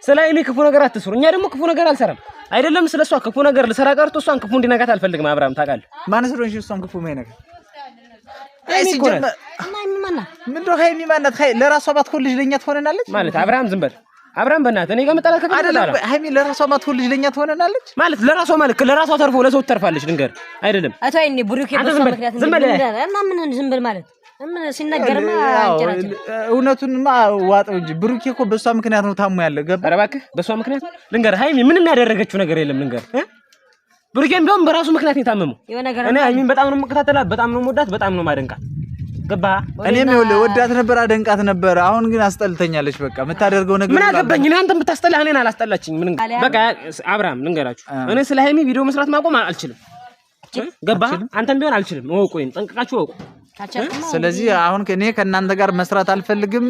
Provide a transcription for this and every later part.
ስለ ሃይሚ ክፉ ነገር አትስሩ እኛ ደግሞ ክፉ ነገር አልሰራም አይደለም ስለሷ ክፉ ነገር ልሰራ ቀርቶ እሷን ክፉ እንዲነካት አልፈልግም አብርሃም ታውቃለህ ማን ስለሆንሽ እሷን ክፉ ማይነካ ሃይሚ እኮ ናት ምንድነው ሃይሚ ማናት ለራሷ ባትኮልጅ ለኛ ትሆነናለች ማለት አብርሃም ዝም በል አብርሃም በእናትህ እኔ ጋር መጣላት አይደለም ሃይሚ ለራሷ ባትኮልጅ ለኛ ትሆነናለች ማለት ለራሷ ተርፎ ለሰው ተርፋለች ድንገር አይደለም አታይኒ ብሩኬ በሷ ምክንያት ዝም በል እና ምን ዝም በል ማለት ምን ሲነገርማ አንጨራጭ እውነቱንማ ዋጠው እንጂ ብሩኬ እኮ በሷ ምክንያት ነው ታሞ ያለ ገባ ኧረ እባክህ በሷ ምክንያት ልንገር ሃይሚ ምንም ያደረገችው ነገር የለም ልንገር ብሩኬም ቢሆን በራሱ ምክንያት ነው ታመመው እኔ ሃይሚን በጣም ነው የምከታተላት በጣም ነው የምወዳት በጣም ነው የማደንቃት ገባ እኔም ወዳት ነበር አደንቃት ነበር አሁን ግን አስጠልተኛለች በቃ የምታደርገው ነገር ምን አገባኝ እኔ አንተም ብታስጠላህ እኔን አላስጠላችኝ ምን በቃ አብርሃም ልንገራችሁ እኔ ስለ ሃይሚ ቪዲዮ መስራት ማቆም አልችልም ገባ አንተም ቢሆን አልችልም ወቁኝ ጠንቅቃችሁ ወቁ ስለዚህ አሁን እኔ ከናንተ ጋር መስራት አልፈልግም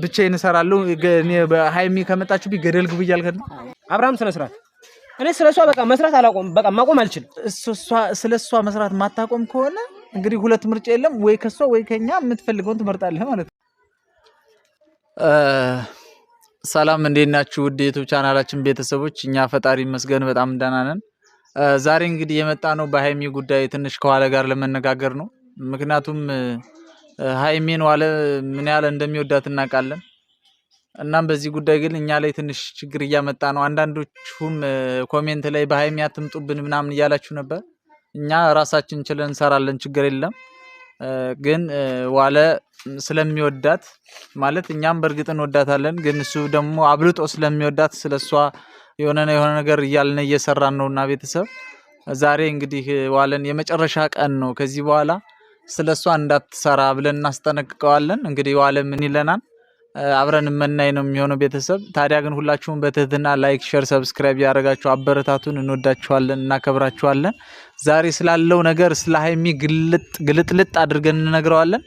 ብቻዬን እሰራለሁ እኔ በሃይሚ ከመጣችሁ ቢገደል ግቡ ይያልከን አብርሃም ስለስራት እኔ ስለሷ በቃ መስራት አላቆም በቃ ማቆም አልችልም ስለሷ መስራት ማታቆም ከሆነ እንግዲህ ሁለት ምርጫ የለም ወይ ከሷ ወይ ከኛ የምትፈልገውን ትመርጣለህ ማለት ነው ሰላም እንዴት ናችሁ ውድ የዩቲዩብ ቻናላችን ቤተሰቦች እኛ ፈጣሪ መስገን በጣም ደህና ነን ዛሬ እንግዲህ የመጣ ነው በሃይሚ ጉዳይ ትንሽ ከዋለ ጋር ለመነጋገር ነው ምክንያቱም ሃይሚን ዋለ ምን ያለ እንደሚወዳት እናውቃለን እናም በዚህ ጉዳይ ግን እኛ ላይ ትንሽ ችግር እያመጣ ነው አንዳንዶቹም ኮሜንት ላይ በሃይሚ አትምጡብን ምናምን እያላችሁ ነበር እኛ ራሳችን ችለን እንሰራለን ችግር የለም ግን ዋለ ስለሚወዳት ማለት እኛም በርግጥ እንወዳታለን ግን እሱ ደግሞ አብልጦ ስለሚወዳት ስለሷ የሆነ ነገር እያልን እየሰራን ነውና ቤተሰብ ዛሬ እንግዲህ ዋለን የመጨረሻ ቀን ነው ከዚህ በኋላ ስለሷ እንዳትሰራ ብለን እናስጠነቅቀዋለን እንግዲህ ዋለ ምን ይለናል አብረን መናይ ነው የሚሆነው ቤተሰብ ታዲያ ግን ሁላችሁም በትህትና ላይክ ሼር ሰብስክራይብ ያደርጋችሁ አበረታቱን እንወዳችኋለን እናከብራችኋለን ዛሬ ስላለው ነገር ስለ ሃይሚ ግልጥልጥ አድርገን እንነግረዋለን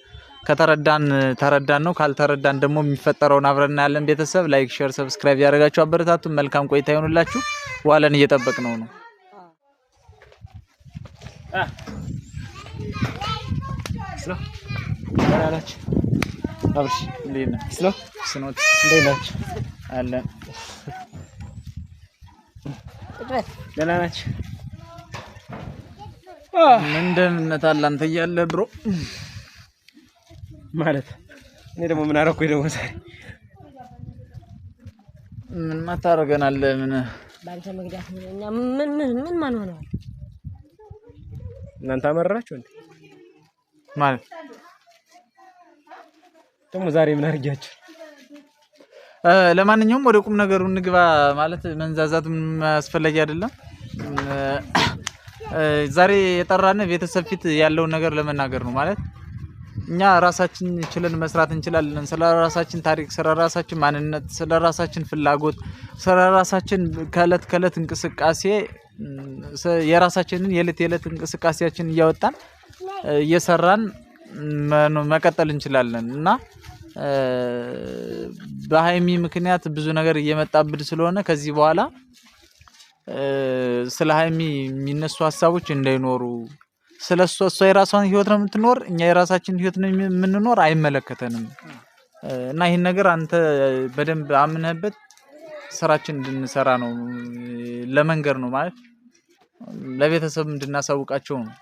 ከተረዳን ነው ካልተረዳን ደግሞ የሚፈጠረውን አብረን እናያለን ቤተሰብ ላይክ ሼር ሰብስክራይብ ያደርጋችሁ አበረታቱን መልካም ቆይታ ይሁንላችሁ ዋለን እየጠበቅነው ነው ስለ ወራላች አብርሽ እንዴና ስኖት እንዴናች አለን ደላናች ምንድነው ታላንተ ያለ ብሮ ማለት እኔ ደግሞ ምን አረኩ ደግሞ ዛሬ ምን ማታረገናል ምን ባንተ መግዳት እኛ ምን ማን ሆነ እናንተ አመራራችሁ እንዴ ማለት ደግሞ ዛሬ ምን አርጋችሁ ለማንኛውም ወደ ቁም ነገሩ እንግባ ማለት መንዛዛት አስፈላጊ አይደለም ዛሬ የጠራነ ቤተሰብ ፊት ያለው ነገር ለመናገር ነው ማለት እኛ ራሳችን ችለን መስራት እንችላለን ስለራሳችን ታሪክ ስለራሳችን ማንነት ስለራሳችን ፍላጎት ስለራሳችን ከለት እንቅስቃሴ የራሳችንን የለት እንቅስቃሴያችን እያወጣን እየሰራን መቀጠል እንችላለን እና በሃይሚ ምክንያት ብዙ ነገር እየመጣብን ስለሆነ ከዚህ በኋላ ስለ ሃይሚ የሚነሱ ሐሳቦች እንዳይኖሩ ስለሷ የራሷን ህይወት ነው የምትኖር እኛ የራሳችን ህይወት ነው የምንኖር አይመለከተንም እና ይሄን ነገር አንተ በደንብ አምነህበት ስራችን እንድንሰራ ነው ለመንገር ነው ማለት ለቤተሰብ እንድናሳውቃቸው ነው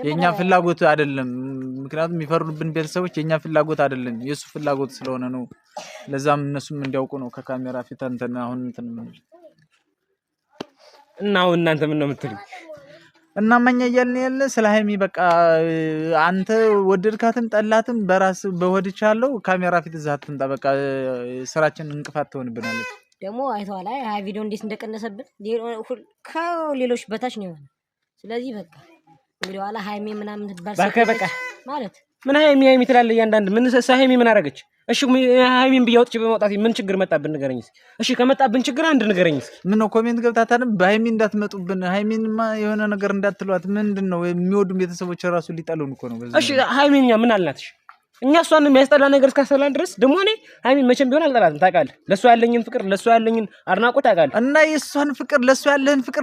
የኛ ፍላጎት አይደለም ምክንያቱም የሚፈርዱብን ቤተሰቦች የኛ ፍላጎት አይደለም የሱ ፍላጎት ስለሆነ ነው ለዛም እነሱም እንዲያውቁ ነው ከካሜራ ፊት አንተና አሁን እንትን እና እናንተ ምን ነው የምትሉኝ እና ማኛ ያለ ስለ ሃይሚ በቃ አንተ ወደድካትም ጠላትም በራስ በወድቻለሁ ካሜራ ፊት ዛትንጣ በቃ ስራችን እንቅፋት ትሆንብናለች ደግሞ አይተዋል አይ ቪዲዮ እንዴት እንደቀነሰብን ከሌሎች በታች ነው ስለዚህ በቃ እንግዲህ ዋላ ሃይሚ ምናምን ትባል በቃ ማለት ምን ሃይሚ ትላለህ ያንዳንድ ምን ሃይሚ ምን አረገች እሺ ሃይሚን ቢያወጥጭ በመውጣት ምን ችግር መጣብን ንገረኝ እሺ ከመጣብን ችግር አንድ ንገረኝ ምን ነው ኮሜንት ገብታታንም በሃይሚ እንዳትመጡብን ሃይሚንማ የሆነ ነገር እንዳትሏት ምንድነው የሚወዱ ቤተሰቦች ራሱ ሊጣሉን እኮ ነው እሺ ሃይሚኛ ምን አልናትሽ እኛ እሷን የሚያስጠላ ነገር እስካሰላን ድረስ ደግሞ እኔ ሃይሚን መቼም ቢሆን አልጠላትም ታውቃለህ ለሷ ያለኝን ፍቅር ለሷ ያለኝን አድናቆት ታውቃለህ እና የሷን ፍቅር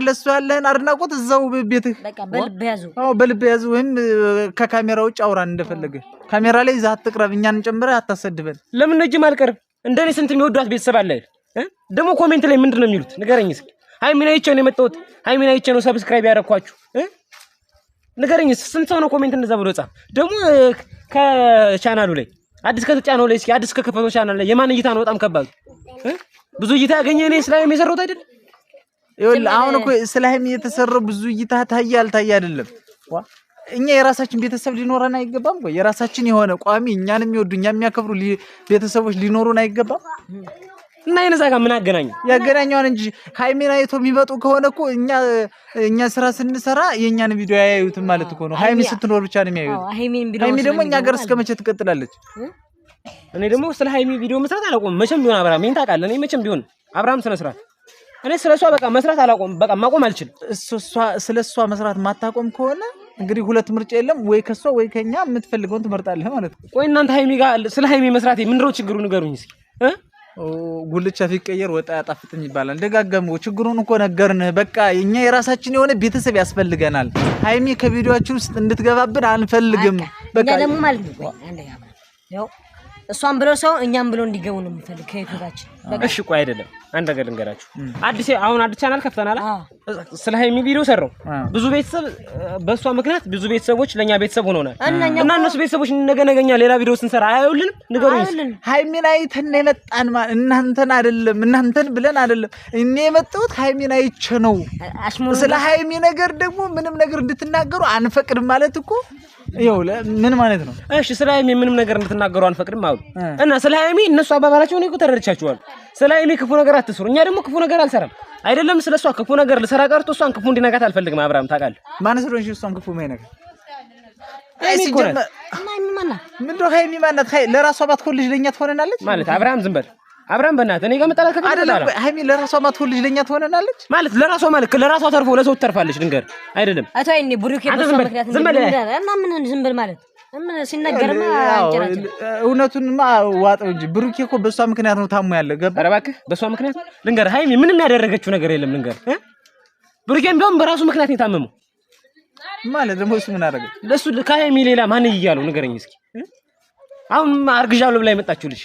ለሷ ያለህን አድናቆት እዛው ቤትህ በቃ በልብ ያዙ በልብ ያዙ ወይም ከካሜራ ውጭ አውራን እንደፈለገ ካሜራ ላይ ዛት ተቅረብ እኛን ጨምረህ አታሰድበን ለምን እጅ ማልቀርብ እንደኔ ስንት የሚወዷት ቤተሰብ አለ ደግሞ ኮሜንት ላይ ምንድነው የሚሉት ንገረኝ እስኪ ሃይሚን አይቼ ነው የመጣሁት ሃይሚን አይቼ ነው ሰብስክራይብ ያደረኳችሁ ንገረኝ ስንት ሰው ነው ኮሜንት እንደዛ ብሎ ጻፍ ደግሞ ከቻናሉ ላይ አዲስ ከተጫነው ላይ እስኪ አዲስ ከከፈተው ቻናል ላይ የማን እይታ ነው በጣም ከባድ ብዙ እይታ ያገኘ እኔ ስላይም የሰራሁት አይደል ይኸውልህ አሁን እኮ ስላይም የተሰራው ብዙ እይታ ታያል አይደለም እኛ የራሳችን ቤተሰብ ሊኖረን አይገባም ወይ የራሳችን የሆነ ቋሚ እኛን የሚወዱ እኛን የሚያከብሩ ቤተሰቦች ሊኖሩን አይገባም እና የነዛ ጋር ምን አገናኙ ያገናኛውን እንጂ ሃይሚን አይቶ የሚመጡ ከሆነ እኮ እኛ ስራ ስንሰራ የኛን ቪዲዮ ያያዩት ማለት እኮ ነው ሃይሚ ስትኖር ብቻ ነው የሚያዩት ሃይሚ ደግሞ እኛ ጋር እስከመቼ ትቀጥላለች እኔ ደግሞ ስለ ሃይሚ ቪዲዮ መስራት አላቆም መቼም ቢሆን አብራም ይሄን ታውቃለህ እኔ መቼም ቢሆን አብራም ስነስራት እኔ ስለሷ በቃ መስራት አላቆም በቃ ማቆም አልችልም ስለሷ መስራት ማታቆም ከሆነ እንግዲህ ሁለት ምርጫ የለም ወይ ከሷ ወይ ከኛ የምትፈልገውን ትመርጣለህ ማለት ነው ቆይ እናንተ ሃይሚ ጋር ስለ ሃይሚ መስራት ምንድነው ችግሩ ንገሩኝ እስኪ ጉልቻ ፊቀየር ወጣ ያጣፍጥም ይባላል ደጋገመው ችግሩን እኮ ነገርንህ በቃ እኛ የራሳችን የሆነ ቤተሰብ ያስፈልገናል ሃይሚ ከቪዲዮአችን ውስጥ እንድትገባብን አንፈልግም በቃ ደግሞ ማለት ነው ያው እሷን ብሎ ሰው እኛም ብሎ እንዲገቡ ነው የምፈልግ ከዩቲዩባችን እሺ ቆይ አይደለም አንድ ነገር ልንገራችሁ አዲስ ቻናል ከፍተናል ስለ ሃይሚ ቪዲዮ ሰራው ብዙ ቤተሰብ በሷ ምክንያት ብዙ ቤተሰቦች ለኛ ቤተሰብ ሆነውናል እና እነሱ ቤተሰቦች ነገኛ ሌላ ቪዲዮ ስንሰራ አይውልንም ንገሩኝ ሃይሚን አይተን የመጣን እናንተን አይደለም እናንተን ብለን አይደለም እኔ የመጣሁት ሃይሚን አይቼ ነው ስለ ሃይሚ ነገር ደግሞ ምንም ነገር እንድትናገሩ አንፈቅድም ማለት እኮ ይኸው ምን ማለት ነው እሺ ስለ ሃይሚ ምንም ነገር እንድትናገሩ አንፈቅድም አሉ እና ስለ ሃይሚ እነሱ አባባላቸው ነው ተረድቻችኋል ስለ ሃይሚ ክፉ ነገር አትስሩ እኛ ደግሞ ክፉ ነገር አልሰራም አይደለም ስለሷ ክፉ ነገር ልሰራ ቀርቶ እሷን ክፉ እንዲነካት አልፈልግም አብራም ታውቃለህ ማን ስለሆንሽ እሷን ክፉ ማይነካ ሃይሚ ኮነ ምንድነው ሃይሚ ማናት ለራሷ ባትኮልጅ ለኛ ትሆነናለች ማለት አብራም ዝም በል አብራም በእናትህ እኔ ጋር መጣላት አይደለም ሃይሚ ለራሷ ባትኮልጅ ለኛ ትሆነናለች ማለት ለራሷ ተርፎ ለሰው ተርፋለች ድንገር አይደለም አቶይኒ ብሩኬ በሷ ምክንያት እና ምን ዝም በል ማለት ምን ሲነገርማ አንጨራጭ እውነቱንማ ዋጠው እንጂ ብሩኬ እኮ በሷ ምክንያት ነው ታሙ ያለ ገባ ኧረ እባክህ በሷ ምክንያት ልንገር ሃይሚ ምንም ያደረገችው ነገር የለም ልንገር ብሩኬም ቢሆን በራሱ ምክንያት ነው የታመመው ማለት ደግሞ እሱ ምን አደረገ ለሱ ከሃይሚ ሌላ ማን ይያለው ንገረኝ እስኪ አሁን አርግዣለሁ ብላ የመጣችው ልጅ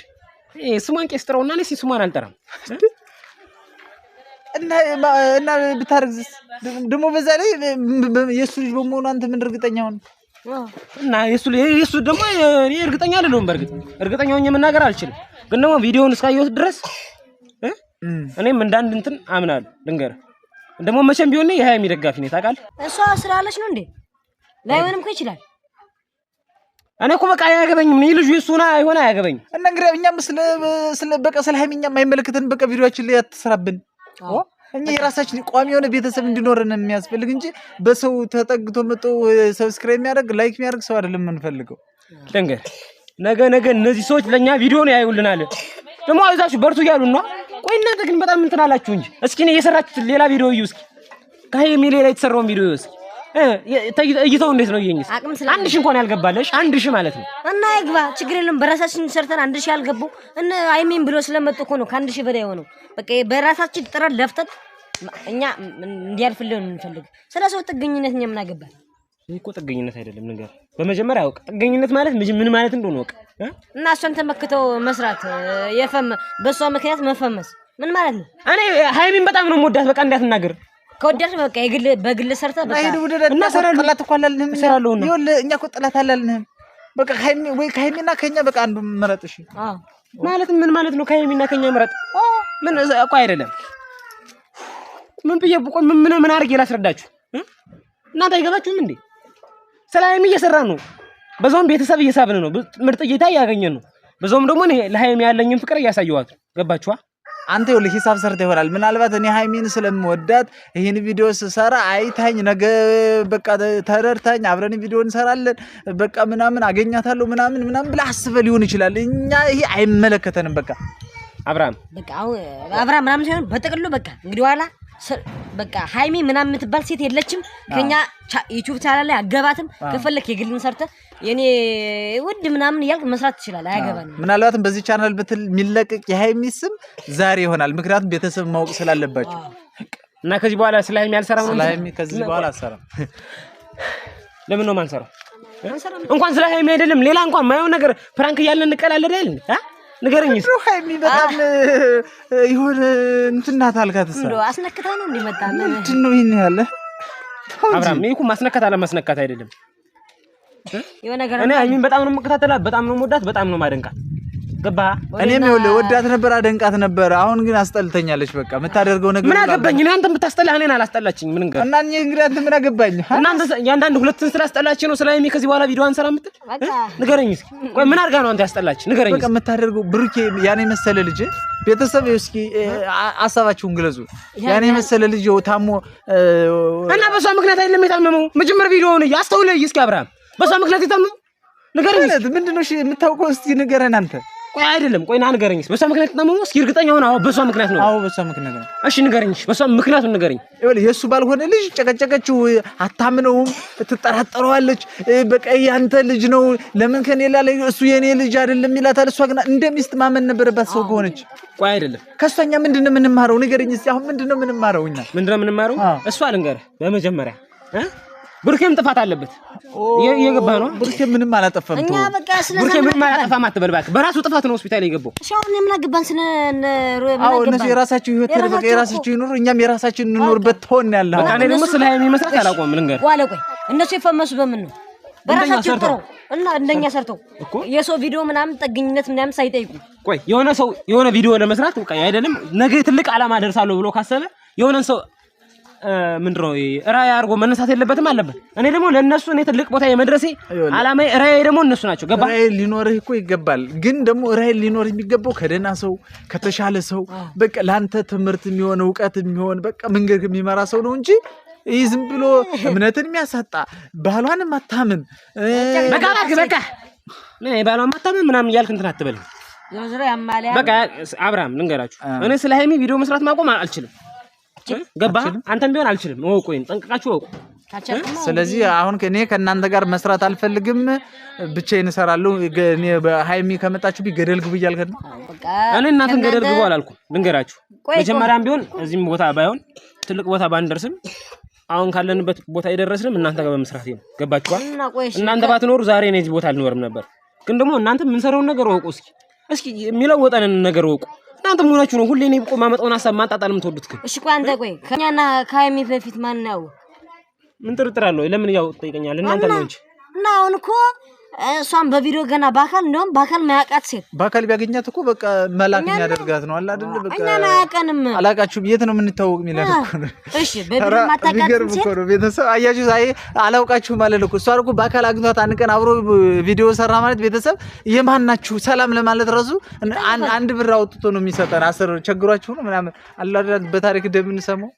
ስሟን ቄስጥራውና እኔ ስሟን አልጠራም እና ብታረግዝስ ደግሞ በዛ ላይ የሱ ልጅ በመሆኑ አንተ ምን እርግጠኛ ሆነ እና የሱ ደግሞ እኔ እርግጠኛ አይደለሁም በርግጥ እርግጠኛ ሆኜ መናገር አልችልም ግን ደግሞ ቪዲዮውን እስካየሁት ድረስ እኔም እንዳንድ እንትን አምናለሁ ልንገር ደግሞ መቼም ቢሆን የሃይሚ ደጋፊ ነኝ ታውቃለህ እሷ ስላለች ነው እንዴ ላይሆንም እኮ ይችላል እኔ እኮ በቃ አያገበኝም እኔ ልጅ እሱና አይሆን አያገበኝም እና እንግዲህ እኛም ስለ በቃ ስለ ሃይሚኛ የማይመለከተን በቃ ቪዲዮአችን ላይ አትሰራብን እኛ የራሳችን ቋሚ የሆነ ቤተሰብ እንዲኖረን የሚያስፈልግ እንጂ በሰው ተጠግቶ መጥቶ ሰብስክራይብ የሚያደርግ ላይክ የሚያደርግ ሰው አይደለም የምንፈልገው ልንገር ነገ እነዚህ ሰዎች ለኛ ቪዲዮ ነው ያዩልናል ደግሞ አይዛችሁ በርቱ እያሉን ነው ቆይ እናንተ ግን በጣም እንትን አላችሁ እንጂ እስኪ ነው የሰራችሁት ሌላ ቪዲዮ እዩ እስኪ ከሃይሚ ሌላ የተሰራውን ቪዲዮ እስኪ እይታው እንዴት ነው ይየኝስ አንድ ሺህ እንኳን ያልገባለሽ አንድ ሺህ ማለት ነው እና ይግባ ችግር የለም በራሳችን ሰርተን አንድ ሺህ ያልገቡ እና ሃይሚን ብሎ ስለመጡ እኮ ነው ከአንድ ሺህ በላይ ሆነው በቃ በራሳችን ጥረት ለፍተን እኛ እንዲያልፍልን እንፈልግ ስለሰው ጥገኝነት እኛ ምን አገባን እኮ ጥገኝነት አይደለም ነገር በመጀመሪያ አውቅ ጥገኝነት ማለት ምን ማለት እንደሆነ ወቅ እና እሷን ተመክተው መስራት በሷ ምክንያት መፈመስ ምን ማለት ነው እኔ ሃይሚን በጣም ነው የምወዳት በቃ እንዳትናገር ከወዳሽ በቃ በግል ሰርተ በቃ እና ሰራላት እኮ አላለንም ሰራለውና ይኸውልህ እኛ እኮ ጥላት አላለንም በቃ ሃይሚ ወይ ከሃይሚና ከኛ በቃ አንዱ መረጥ እሺ ማለት ምን ማለት ነው ከሃይሚና ከኛ መረጥ ምን እኮ አይደለም ምን ብዬ ምን አድርጌ ላስረዳችሁ እናንተ አይገባችሁም እንዴ ስለ ሃይሚ እየሰራን ነው በዛውም ቤተሰብ እየሳብን ነው ምርጥ እይታ ያገኘን ነው በዛውም ደግሞ ለሃይሚ ያለኝን ፍቅር እያሳየዋት ገባችኋ አንተ ይኸውልህ ሂሳብ ሰርተ ይሆናል ምናልባት እኔ ሃይሚን ስለምወዳት ይሄን ቪዲዮ ስሰራ አይታኝ ነገ በቃ ተረድታኝ አብረን ቪዲዮ እንሰራለን በቃ ምናምን አገኛታለሁ ምናምን ብላ አስበህ ሊሆን ይችላል እኛ ይሄ አይመለከተንም በቃ አብራም ምናምን ሳይሆን በጥቅሉ በቃ እንግዲህ ዋላ በቃ ሃይሚ ምናምን የምትባል ሴት የለችም ከኛ ዩቲዩብ ቻናል ላይ አገባትም ከፈለክ የግልን ሰርተ የኔ ውድ ምናምን ያልክ መስራት ይችላል አያገባንም ምናልባትም በዚህ ቻናል ብትል የሚለቀቅ የሃይሚ ስም ዛሬ ይሆናል ምክንያቱም ቤተሰብ ማወቅ ስላለባቸው እና ከዚህ በኋላ ስለ ሃይሚ አልሰራም ስለ ሃይሚ ከዚህ በኋላ አልሰራም ለምን ነው ማንሰራው እንኳን ስለ ሃይሚ አይደለም ሌላ እንኳን ማየው ነገር ፍራንክ እያልን እንቀላለድ አይደል ንገረኝ እስኪ ሃይሚ በጣም ይሆን እንትናት አልካትሳ እንደው አስነክታ ነው እንዲመጣ ምንድን ነው ይሄን ያለ አብራም ይሄ እኮ ማስነካት አለ ማስነካት አይደለም የሆነ ነገር እኔ ሃይሚን በጣም ነው የምከታተላት በጣም ነው የምወዳት በጣም ነው ማደንቃት ገባ እኔም ወዳት ነበር አደንቃት ነበር አሁን ግን አስጠልተኛለች በቃ የምታደርገው ነገር ምን አገባኝ እኔ አንተም ብታስጠላህ እኔን አላስጠላችኝ ምን እንገር እና እኔ እንግዲህ አንተ ምን አገባኝ እናንተ ያንዳንድ ሁለትን ስላስጠላች ነው ስለ ሃይሚ ከዚህ በኋላ ቪዲዮ አንሰራ ምትል ንገረኝ እስኪ ቆይ ምን አድርጋ ነው አንተ ያስጠላች ንገረኝ በቃ የምታደርገው ብሩኬ ያኔ መሰለ ልጅ ቤተሰብ እስኪ አሳባችሁን ግለጹ ያኔ መሰለ ልጅ ታሞ እና በሷ ምክንያት አይደለም የታመመው መጀመሪያ ቪዲዮውን ያስተውለኝ እስኪ አብርሃም በሷ ምክንያት የታመመው ንገረኝ ምንድነው እሺ የምታውቀው እስቲ ንገረን አንተ ቆይ አይደለም ቆይ ና ንገረኝ በሷ ምክንያት ታመመው እስኪ እርግጠኛ ሆነ አዎ በሷ ምክንያት ነው አዎ በሷ ምክንያት ነው እሺ ንገረኝ በሷ ምክንያቱን ንገረኝ ይኸውልህ የሱ ባልሆነ ልጅ ጨቀጨቀችው አታምነውም ትጠራጠረዋለች በቃ ያንተ ልጅ ነው ለምን ከኔ ላይ እሱ የኔ ልጅ አይደለም ይላታል እሷ ግን እንደሚስት ማመን ነበረባት ሰው ከሆነች ቆይ አይደለም ከሷኛ ምንድነው የምንማረው ንገረኝ እስቲ አሁን ምንድነው የምንማረው እኛ ምንድነው የምንማረው እሷ ልንገርህ በመጀመሪያ ብሩኬም ጥፋት አለበት የገባ ነው ብሩኬም ምንም አላጠፋም እኛ በቃ ብሩኬም ምንም አላጠፋም አትበልባት በራሱ ጥፋት ነው ሆስፒታል የገባው ሻውን ምን አገባን ስለ አዎ እነሱ የራሳቸው ህይወት ተደበቀ የራሳቸው ይኑሩ እኛም የራሳችን እንኖርበት ተሆነ ያለው በቃ እኔ ደግሞ ስለ ሃይሚ መስራት አላቆም ልንገርህ ዋለ ቆይ እነሱ የፈመሱ በምን ነው በራሳቸው ጥሩ እና እንደኛ ሰርተው የሰው ቪዲዮ ምናምን ጠግኝነት ምናምን ሳይጠይቁ ቆይ የሆነ ሰው የሆነ ቪዲዮ ለመስራት በቃ አይደለም ነገ ትልቅ አላማ ደርሳለሁ ብሎ ካሰበ የሆነ ሰው ምንድነው ራይ አርጎ መነሳት የለበትም አለበት እኔ ደግሞ ለነሱ እኔ ትልቅ ቦታ የመድረሴ አላማዬ ራይ ደግሞ እነሱ ናቸው ገባ ራይ ሊኖርህ እኮ ይገባል ግን ደግሞ ራይ ሊኖር የሚገባው ከደና ሰው ከተሻለ ሰው በቃ ላንተ ትምህርት የሚሆን ዕውቀት የሚሆን በቃ መንገድ የሚመራ ሰው ነው እንጂ ይህ ዝም ብሎ እምነትን የሚያሳጣ ባህሏን ማታመን በቃ እኔ ባህሏን ማታመን ምናምን ያልክ እንትን አትበል ዙሪያ ያማሊያ በቃ አብርሃም ልንገራችሁ እኔ ስለ ሃይሚ ቪዲዮ መስራት ማቆም አልችልም ገባ አንተም ቢሆን አልችልም ወቁኝ ጠንቅቃችሁ ወቁ ስለዚህ አሁን እኔ ከእናንተ ጋር መስራት አልፈልግም ብቻዬን እሰራለሁ እኔ በሃይሚ ከመጣችሁ ቢገደል ግቡ እያልከኝ ነው እኔ እናንተን ገደል ግቡ አላልኩም ልንገራችሁ መጀመሪያም ቢሆን እዚህም ቦታ ባይሆን ትልቅ ቦታ ባንደርስም አሁን ካለንበት ቦታ የደረስንም እናንተ ጋር በመስራት ነው ገባችኋ እናንተ ባትኖሩ ዛሬ እኔ እዚህ ቦታ አልኖርም ነበር ግን ደግሞ እናንተ ምን ሰራው ነገር ወቁ እስኪ የሚለወጠንን ነገር ወቁ እናንተ ሆናችሁ ነው ሁሌ እኔ ቆማመጣውን ሐሳብ ማጣጣልም ተወዱት ግን እሺ ቆይ አንተ ቆይ ከኛና ከሃይሚ በፊት ማን ነው ምን ጥርጥር አለው ለምን ያው ጠይቀኛል እናንተ ነው እንጂ እና አሁን እኮ እሷን በቪዲዮ ገና ባካል ነው ባካል ማያቃት ሴት ባካል ቢያገኛት እኮ በቃ መላክኛ ያደርጋት ነው አላ አይደል በቃ እኛ አያቀንም አላቃችሁ የት ነው የምንታወቅ ሚላል እኮ ነው እሺ በቪዲዮ ማታቃት ሴት ነው ቤተሰብ አያችሁ ዛሬ አላውቃችሁ ማለት እኮ እሷ እኮ ባካል አግኝቷት አንድ ቀን አብሮ ቪዲዮ ሰራ ማለት ቤተሰብ የማን ናችሁ ሰላም ለማለት ራሱ አንድ ብር አውጥቶ ነው የሚሰጠን አስር ቸግሯችሁ ነው ምናምን አላ በታሪክ እንደምንሰማው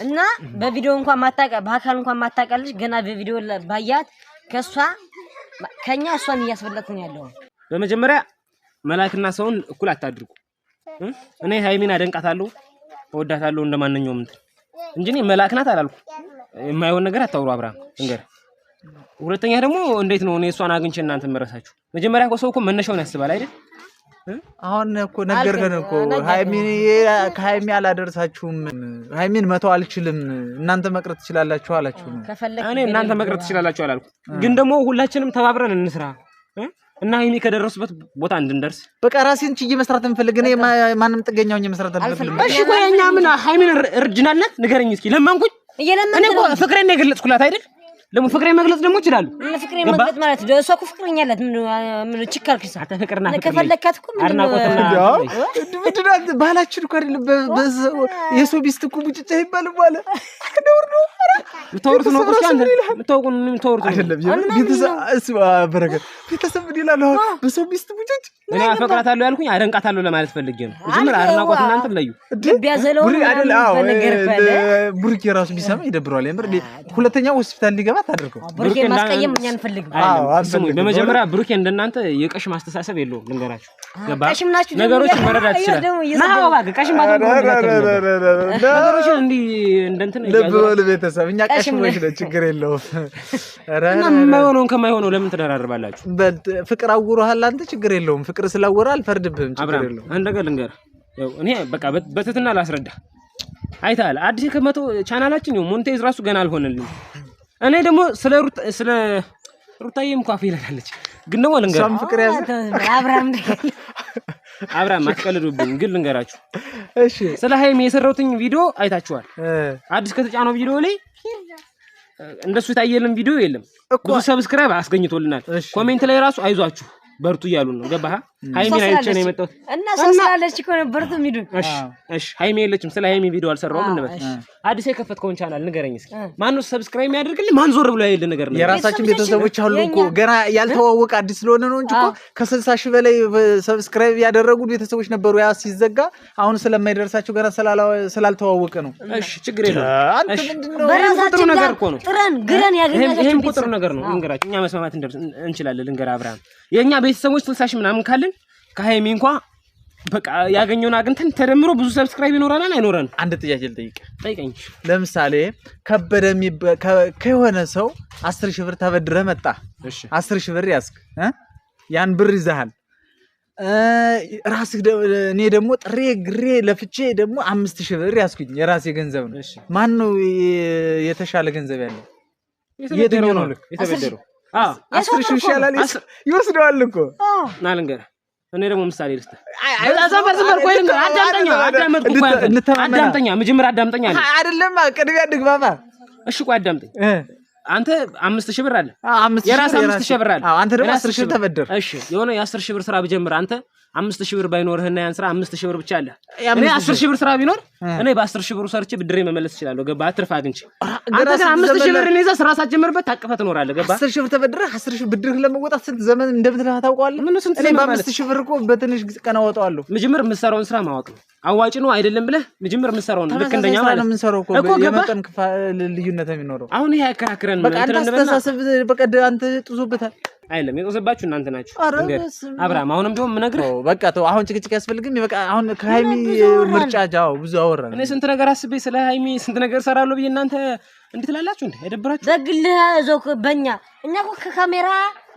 እና በቪዲዮ እንኳን ማታቃ ባካል እንኳን ማታቃልሽ ገና በቪዲዮ ባያት ከሷ ከኛ እሷን እያስበለጥኩ ነው ያለው በመጀመሪያ መላእክና ሰውን እኩል አታድርጉ እኔ ሃይሚን አደንቃታለሁ እወዳታለሁ እንደማንኛውም እንጂ እኔ መላእክ ናት አላልኩ የማይሆን ነገር አታውሩ አብርሃም እንገር ሁለተኛ ደግሞ እንዴት ነው እኔ እሷን አግኝቼ እናንተ መረሳችሁ መጀመሪያ እኮ ሰው እኮ መነሻውን ያስባል አይደል አሁን እኮ ነገርከን እኮ ሃይሚ አላደርሳችሁም ሃይሚን መተው አልችልም እናንተ መቅረት ትችላላችሁ አላችሁ እኔ እናንተ መቅረት ትችላላችሁ አላልኩ ግን ደግሞ ሁላችንም ተባብረን እንስራ እና ሃይሚ ከደረሱበት ቦታ እንድንደርስ በቃ ራሴን ችዬ መስራት እንፈልግ እኔ ማንም ጥገኛው መስራት እንፈልግ እሺ ቆይ እኛ ምን ሃይሚን እርጅናለት ንገረኝ እስኪ ለማንኩኝ እኔ እኮ ፍቅሬን ነው የገለጽኩላት አይደል ለምን ፍቅሬን መግለጽ ደግሞ ይችላል ፍቅሬን መግለጽ ማለት ነው እሷ እኮ ፍቅረኛለት ምን ችካልክሳ አታ ፍቅርና ከፈለካት እኮ ምንድነው ባህላችን እኮ አይደለም የሰው ቢስት እኮ ቡጭጫ ይባል ባለ ደውር ነው ምታወሩት ነው እኮ አንተ ምታወቁን ምታወሩት አይደለም ቤተሰብ እስማ በረከት ቤተሰብ ይላል በሰው ቢስት ቡጭጭ እኔ አፈቅራታለሁ ያልኩኝ አደንቃታለሁ ለማለት ፈልጌ ነው ጅምር አድናቆት እናንተም ለዩ ቢያዘለው በነገር ፈለ ቡርኪ ራሱ ቢሰማ ይደብረዋል የምር ሁለተኛው ሆስፒታል ሊገባ ታደርገው ቡርኪ ማስቀየም እኛ እንፈልግም በመጀመሪያ ቡርኪ እንደናንተ የቀሽ ማስተሳሰብ የለውም ልንገራችሁ ገባ ቀሽምናችሁ ነገሮች መረዳት ይችላል ናው ባገ ቀሽም ባገ ነገሮች እንዲ እንደንተን ለበለ ቤተሰብ እኛ ቀሽሞች ነው ችግር የለውም እና የማይሆነውን ከማይሆነው ለምን ተደራርባላችሁ ፍቅር አውሮሃል አንተ ችግር የለውም ፍቅር ስላወራ አልፈርድብህም ችግር የለውም አንድ ነገር ልንገር ያው እኔ በቃ በትትና ላስረዳ አይታል አዲስ ከመቶ ቻናላችን ነው ሞኔታይዝ ራሱ ገና አልሆነልኝ እኔ ደግሞ ስለ ሩታዬም ኳፍ ይላልች ግን ደግሞ ልንገር አብራም አብራም አትቀልዱብኝ ግን ልንገራችሁ እሺ ስለ ሃይሚ የሰራሁትኝ ቪዲዮ አይታችኋል አዲስ ከተጫነው ቪዲዮ ላይ እንደሱ ታየልን ቪዲዮ የለም ብዙ ሰብስክራይብ አስገኝቶልናል ኮሜንት ላይ ራሱ አይዟችሁ በርቱ እያሉ ነው ገባህ ሃይሚን አይቼ ነው የመጣሁት እና ሰስላለች እኮ ነው በርቱ የሚሉ እሺ ሃይሚ የለችም ስለ ሃይሚ ቪዲዮ አልሰራውም እንበል አዲስ የከፈትከውን ቻናል ንገረኝ እስኪ ማን ነው ሰብስክራይብ የሚያደርግልኝ ማን ዞር ብሎ ያይል ነገር ነው የራሳችን ቤተሰቦች አሉ እኮ ገና ያልተዋወቀ አዲስ ስለሆነ ነው እንጂ እኮ ከ60 ሺህ በላይ ሰብስክራይብ ያደረጉ ቤተሰቦች ነበሩ ያ ሲዘጋ አሁን ስለማይደርሳቸው ገና ስላልተዋወቀ ነው እሺ ችግር የለም አንተ ምንድነው በራሳችን ነገር እኮ ነው ጥረን ግረን ያገኛችሁ ይሄን ቁጥር ነገር ነው እንገራችሁ እኛ መስማማት እንችላለን ልንገር አብርሃም የኛ ቤተሰቦች 60 ሺህ ምናምን ካለን ከሃይሚ እንኳን በቃ ያገኘውን አግንተን ተደምሮ ብዙ ሰብስክራይብ ይኖራናል አይኖረን አንድ ጥያቄ ልጠይቅ ጠይቀኝ ለምሳሌ ከበደ ከሆነ ሰው 10 ሺህ ብር ተበድረህ መጣ እሺ 10 ሺህ ብር ያስክ ያን ብር ይዘሃል ራስህ እኔ ደግሞ ጥሬ ግሬ ለፍቼ ደግሞ 5 ሺህ ብር ያስኩኝ የራሴ ገንዘብ ነው ማን ነው የተሻለ ገንዘብ ያለው የትኛው ነው የተበደረው 10 ሺህ ይሻላል ይወስደዋል እኮ ና ልንገርህ እኔ ደግሞ ምሳሌ ልስጥ አዳምጠኛ መጀመሪያ አዳምጠኛ አይደለም ቅድሚያ ድግባባ እሺ ቆይ አዳምጠኝ አንተ 5000 ብር አለ የራስ 5000 ብር አለ አንተ ደግሞ 10 ሺህ ተበደር እሺ የሆነ የ10 ሺህ ብር ስራ ብጀምር አንተ 5000 ብር ባይኖርህና ያን ስራ 5000 ብር ብቻ አለ እኔ 10 ሺህ ብር ስራ ቢኖር እኔ በ10 ሺህ ብር ሰርቼ ብድሬ መመለስ እችላለሁ ገባ አትርፋ አግንቺ አንተ ግን 5000 ብር እኔ ስራ ሳትጀምርበት ታቅፈህ ትኖራለህ ገባ 10 ሺህ ብር ተበድረህ 10 ሺህ ብድርህ ለመወጣት ስንት ዘመን እንደምትለፋ ታውቀዋለህ ምን ስንት እኔ በ5000 ብር እኮ በትንሽ ቀን አወጣዋለሁ መጀመር የምትሰራውን ስራ ማወቅ ነው አዋጭ ነው አይደለም ብለህ መጀመር የምትሰራውን ልክ እንደኛ ማለት ነው የምንሰራው እኮ የመጠን ልዩነት የሚኖረው አሁን ይሄ ያከራክረን በቃ አንተ አስተሳሰብ በቃ አንተ ጥዞበታል አይደለም የጦሰባችሁ እናንተ ናችሁ አብርሃም አሁንም ቢሆን ምነግርህ በቃ ተው አሁን ጭቅጭቅ ያስፈልግም በቃ አሁን ከሃይሚ ምርጫ ጃው ብዙ አወራን እኔ ስንት ነገር አስቤ ስለ ሃይሚ ስንት ነገር ሰራለሁ ብዬ እናንተ እንዴት ላላችሁ እንዴ አይደብራችሁ በግልህ ዞክ በእኛ እኛ እኮ ከካሜራ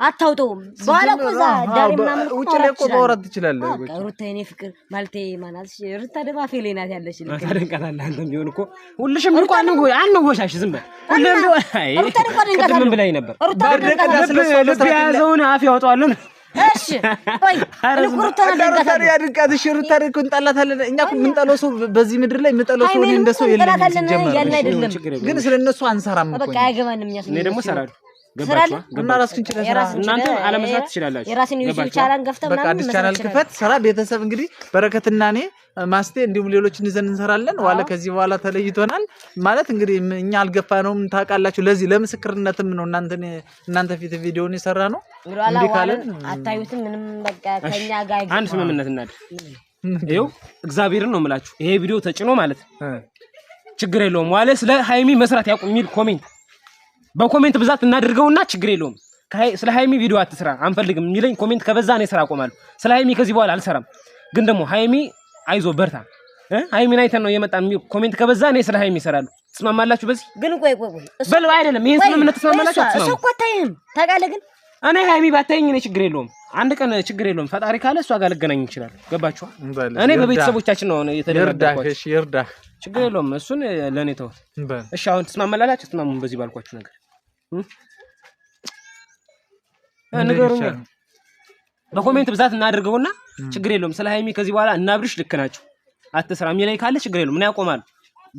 አታውጣውም በኋላ እኮ እዛ ዳሪ ምናምን ውጭ ላይ እኮ ማውራት ትችላለህ ሩታ የኔ ፍቅር ማለቴ ማናልሽ ሩታ ደማ ፌሌ ናት ያለሽ ልክ ታደንቃታለህ አንተም ቢሆን እኮ ሁልሽም እንኳን ነው አንወሻሽ ዝም በል ሁሉም ቢሆን አይ ምን ብላኝ ነበር ልብ ያዘውን አፍ ያወጣዋል እሺ ወይ ሩታ ያድርቃት እሺ ሩታ እኮ እንጣላታለን እኛ እኮ የምንጠላው ሰው በዚህ ምድር ላይ የምንጠላው ሰው እንደ ሰው የለም ግን ስለነሱ አንሰራም እኮ በቃ ያገባንም እኛ እኔ ደግሞ እሰራለሁ ገባችሁ እና ራስክን ችለህ እናንተ አለመስራት ትችላላችሁ የራስን ዩቲዩብ ቻናል ገፍተህ በቃ አዲስ ቻናል ክፈት ስራ ቤተሰብ እንግዲህ በረከትና እኔ ማስቴ እንዲሁም ሌሎችን ይዘን እንሰራለን ዋለ ከዚህ በኋላ ተለይቶናል ማለት እንግዲህ እኛ አልገፋነውም ታውቃላችሁ ለዚህ ለምስክርነትም ነው እናንተ ፊት ቪዲዮውን ይሰራ ነው እንዴ ካለን አታዩትም ምንም በቃ ከኛ ጋር አንድ ስምምነት እናድር ይኸው እግዚአብሔርን ነው የምላችሁ ይሄ ቪዲዮ ተጭኖ ማለት ችግር የለውም ዋለ ስለ ሃይሚ መስራት ያቁም የሚል ኮሜንት በኮሜንት ብዛት እናድርገውና ችግር የለውም ስለ ሃይሚ ቪዲዮ አትስራ አንፈልግም የሚለኝ ኮሜንት ከበዛ ነው ስራ አቆማለሁ ስለ ሃይሚ ከዚህ በኋላ አልሰራም ግን ደግሞ ሃይሚ አይዞ በርታ ሃይሚን አይተን ነው የመጣን ኮሜንት ከበዛ ነው ስለ ሃይሚ ይሰራሉ ተስማማላችሁ በዚህ ግን ቆይ በል አይደለም ይሄን ስምምነት ተስማማላችሁ እሱ እኮ ታይም ታውቃለህ ግን እኔ ሃይሚ ባታየኝ እኔ ችግር የለውም አንድ ቀን ችግር የለውም ፈጣሪ ካለ እሷ ጋር ልገናኝ ይችላል ገባችሁ እኔ በቤተሰቦቻችን ነው የተደረደርኩት ይርዳህ ችግር የለውም እሱን ለኔ ተው እሺ አሁን ተስማማላችሁ ተስማሙን በዚህ ባልኳችሁ ነገር ነገሩኝ በኮሜንት ብዛት እናድርገውና ችግር የለውም ስለ ሃይሚ ከዚህ በኋላ እናብርሽ ልክ ናቸው አትስራ የሚለኝ ካለ ችግር የለውም እኔ ያቆማል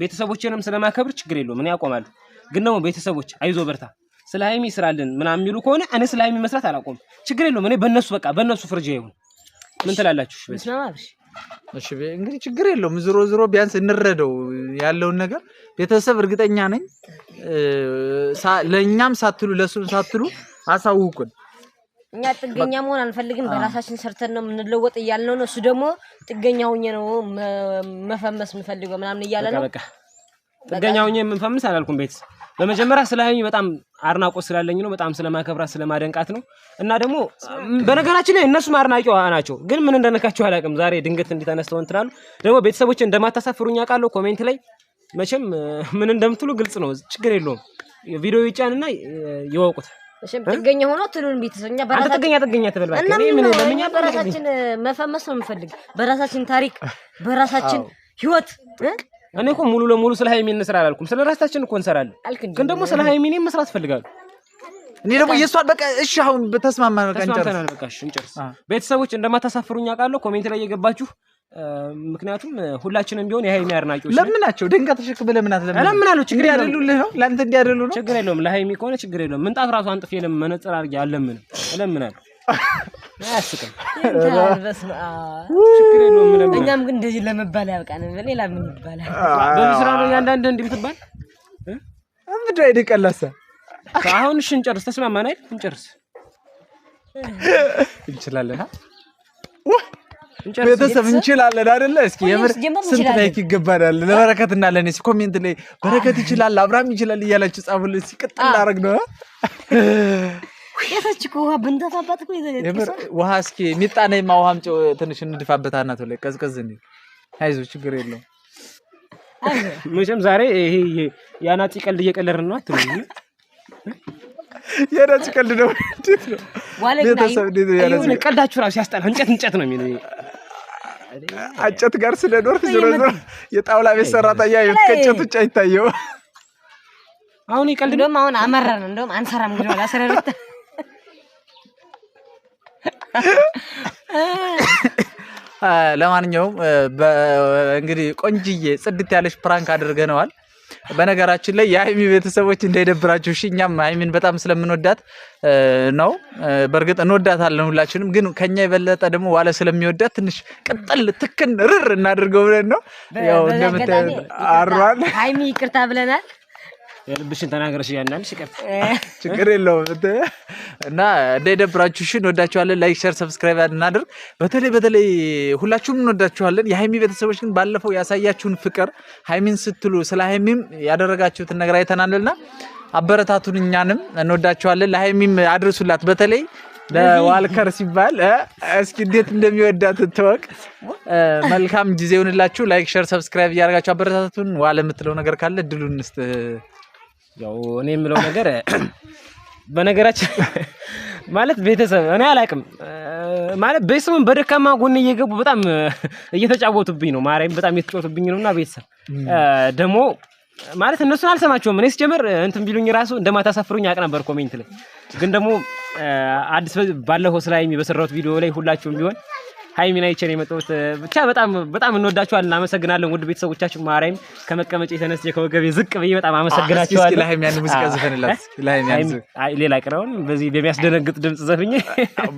ቤተሰቦቼንም ስለማከብር ችግር የለውም እኔ ያቆማል ግን ነው ቤተሰቦች አይዞ በርታ ስለ ሃይሚ ስራልን ምናምን የሚሉ ከሆነ እኔ ስለ ሃይሚ መስራት አላቆም ችግር የለውም እኔ በእነሱ በቃ በእነሱ ፍርጃ ይሁን ምን ትላላችሁ እሺ እንግዲህ ችግር የለውም ዝሮ ቢያንስ እንረደው ያለውን ነገር ቤተሰብ እርግጠኛ ነኝ ለኛም ሳትሉ ለሱም ሳትሉ አሳውቁን እኛ ጥገኛ መሆን አንፈልግም በራሳችን ሰርተን ነው የምንለወጥ እያልነው ነው እሱ ደግሞ ጥገኛ ሆኜ ነው መፈመስ የምፈልገው ምናምን እያለ ነው በቃ ጥገኛ ሆኜ የምንፈምስ አላልኩም ቤት በመጀመሪያ ስለ ሃይሚ በጣም አድናቆት ስላለኝ ነው በጣም ስለማከብራት ስለማደንቃት ነው እና ደግሞ በነገራችን ላይ እነሱ አድናቂዋ ናቸው ግን ምን እንደነካቸው አላውቅም ዛሬ ድንገት እንዲተነስተው እንትናሉ ደግሞ ቤተሰቦች እንደማታሳፍሩኝ አውቃለሁ ኮሜንት ላይ መቼም ምን እንደምትሉ ግልጽ ነው ችግር የለውም ቪዲዮ ይጫንና ይወቁት እሺ ጥገኛ ሆኖ ትሉን ቤተሰኛ ጥገኛ ተበልባል እኔ ምን ለምኛ በራሳችን መፈመስ ነው የምፈልግ በራሳችን ታሪክ በራሳችን ህይወት እኔ እኮ ሙሉ ለሙሉ ስለ ሃይሚ እንስራ አላልኩም ስለ ራሳችን እኮ እንሰራለን ግን ደግሞ ስለ ሃይሚ እኔ መስራት ፈልጋለሁ እኔ ደግሞ የሷን በቃ እሺ አሁን በተስማማን በቃ ተስማምተናል። በቃ እሺ እንጨርስ። ቤተሰቦች እንደማታሳፍሩኝ አውቃለሁ። ኮሜንት ላይ እየገባችሁ ምክንያቱም ሁላችንም ቢሆን የሃይሚ አድናቂዎች ለምናቸው ድንጋይ ተሸክም ለምናት ለምናለው ችግር ያደሉልህ ነው ላንተ እንዲያደሉ ነው ችግር የለውም። ለሃይሚ ከሆነ ችግር የለውም። ምንጣፍ ራሱ አንጥፌ ለመነጽር አድርጌ እለምናለሁ። አያስቅም። ችግር የለውም። እኛም ግን እንደዚህ ለመባል ያብቃን። ሌላ ምን ይባላል? በዚህ ስራ ነው ያንዳንድ እንድምትባል ምንድን ነው ይደቀላሳ አሁን እሺ እንጨርስ። ተስማማን አይደል? እንጨርስ እንችላለን። ቤተሰብ እንችላለን አይደለ? እስኪ የምር ስንት ላይክ ይገባናል ለበረከትና ለኔ ኮሜንት ላይ በረከት ይችላል አብራም ይችላል እያላችሁ ጻፉልኝ። ሲቀጥል አረግ ነው ያሳችኩ ውሃ ብንተፋባት እኮ የምር ውሃ እስኪ ሚጣነይማ ውሃም ትንሽ እንድፋበት አናቱ ላይ ቀዝቀዝ እንዴ አይዞ ችግር የለውም። መቼም ዛሬ ይሄ ያናጺ ቀልድ እየቀለድን ነው አትሉኝ? ያናጺ ቀልድ ነው ቤተሰብ እንዴ ቀልዳችሁ ራሱ ያስጠላ። እንጨት ነው የሚለው እንጨት ጋር ስለኖር ዞሮ የጣውላ ቤት ሰራተኛ የከጨት ብቻ ይታየው። አሁን ይቀልድ እንደውም አሁን አመራን እንደውም አንሰራም እንግዲህ ወላ ሰረርተ ለማንኛውም እንግዲህ ቆንጅዬ ጽድት ያለሽ ፕራንክ አድርገነዋል። በነገራችን ላይ የሃይሚ ቤተሰቦች እንዳይደብራችሁ እሺ፣ እኛም ሃይሚን በጣም ስለምንወዳት ነው። በርግጥ እንወዳታለን ሁላችንም፣ ግን ከኛ የበለጠ ደግሞ ዋለ ስለሚወዳት ትንሽ ቅጥል ትክን ርር እናድርገው ብለን ነው። ያው እንደምታዩ አሯል ሃይሚ ይቅርታ ብለናል። የልብሽን ተናገርሽ ያንዳንድ ይቅርታ ችግር የለውም እና እንዳይደብራችሁ እሺ። እንወዳችኋለን። ላይክ ሼር ሰብስክራይብ እናድርግ። በተለይ ሁላችሁም እንወዳችኋለን። የሃይሚ ቤተሰቦች ግን ባለፈው ያሳያችሁን ፍቅር ሃይሚን ስትሉ ስለ ሃይሚም ያደረጋችሁትን ነገር አይተናልና አበረታቱን። እኛንም እንወዳችኋለን። ለሃይሚም አድርሱላት። በተለይ ለዋልከር ሲባል እስኪ እንዴት እንደሚወዳት ተወቅ። መልካም ጊዜ ይሁንላችሁ። ላይክ ሼር ሰብስክራይብ እያደረጋችሁ አበረታቱን። ዋለ የምትለው ነገር ካለ ድሉን እንስጥ። ያው እኔ የምለው ነገር በነገራችን ማለት ቤተሰብ እኔ አላቅም ማለት ቤተሰቡን በደካማ ጎን እየገቡ በጣም እየተጫወቱብኝ ነው። ማርያም በጣም እየተጫወቱብኝ ነውና ቤተሰብ ደግሞ ማለት እነሱን አልሰማቸውም። እኔ ሲጀምር እንትን ቢሉኝ ራሱ እንደማታሳፍሩኝ አውቅ ነበር። ኮሜንት ላይ ግን ደግሞ አዲስ ባለፈው ስለ ሃይሚ በሰራሁት ቪዲዮ ላይ ሁላችሁም ቢሆን ሃይሚን አይቼ ነው የመጣሁት። ብቻ በጣም እንወዳችኋለን። እናመሰግናለን ውድ ቤተሰቦቻችን። ማርያም ከመቀመጫ የተነስቼ ከወገቤ ዝቅ ብዬ በጣም አመሰግናችኋለሁ። እስኪ ለሃይሚ አንድ ሙዚቃ ዘፈንላት። ለሃይሚ ሌላ ቀረውን በዚህ በሚያስደነግጥ ድምጽ ዘፍኜ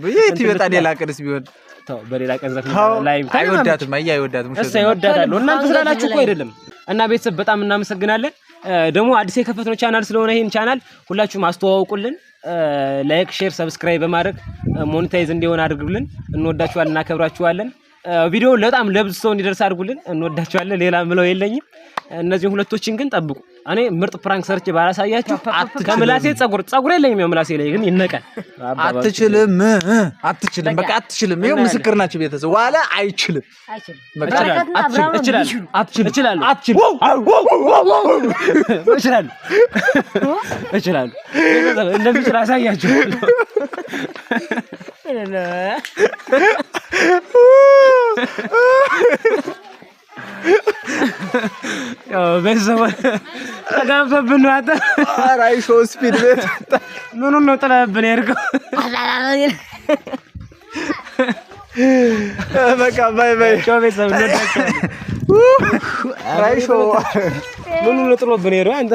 በየት ይወጣ ሌላ ቀንስ ቢሆን ተው በሌላ ቀን ዘፍኜ ላይ አይወዳትም አይወዳትም እሱ ይወዳታል። እናንተ ስላላችሁ እኮ አይደለም። እና ቤተሰብ በጣም እናመሰግናለን። ደግሞ አዲስ የከፈትነው ቻናል ስለሆነ ይሄን ቻናል ሁላችሁም አስተዋውቁልን። ላይክ ሼር ሰብስክራይብ በማድረግ ሞኔታይዝ እንዲሆን አድርጉልን። እንወዳችኋለን፣ እናከብራችኋለን። ቪዲዮ በጣም ለብዙ ሰው እንዲደርስ አድርጉልን። እንወዳችኋለን። ሌላ ምለው የለኝም። እነዚህ ሁለቶችን ግን ጠብቁ። እኔ ምርጥ ፕራንክ ሰርቼ ባላሳያችሁ ከምላሴ ጸጉር የለኝም። ያው ምላሴ ላይ ግን ይነቃል። አትችልም በቃ አትችልም። ይሄው ምስክር ናችሁ ቤተሰብ። ዋለ አይችልም በቃ እችላለሁ እንደምችል አሳያችኋለሁ። ቤተሰብ ተጋብተብን ነው አንተ ራይሾ ስፒድ ቤት ምኑን ነው ጥለህብን የሄድከው? በቃ ባይ ቤተሰብ ራይሾ ምኑን ነው ጥሎብን የሄደው አንተ?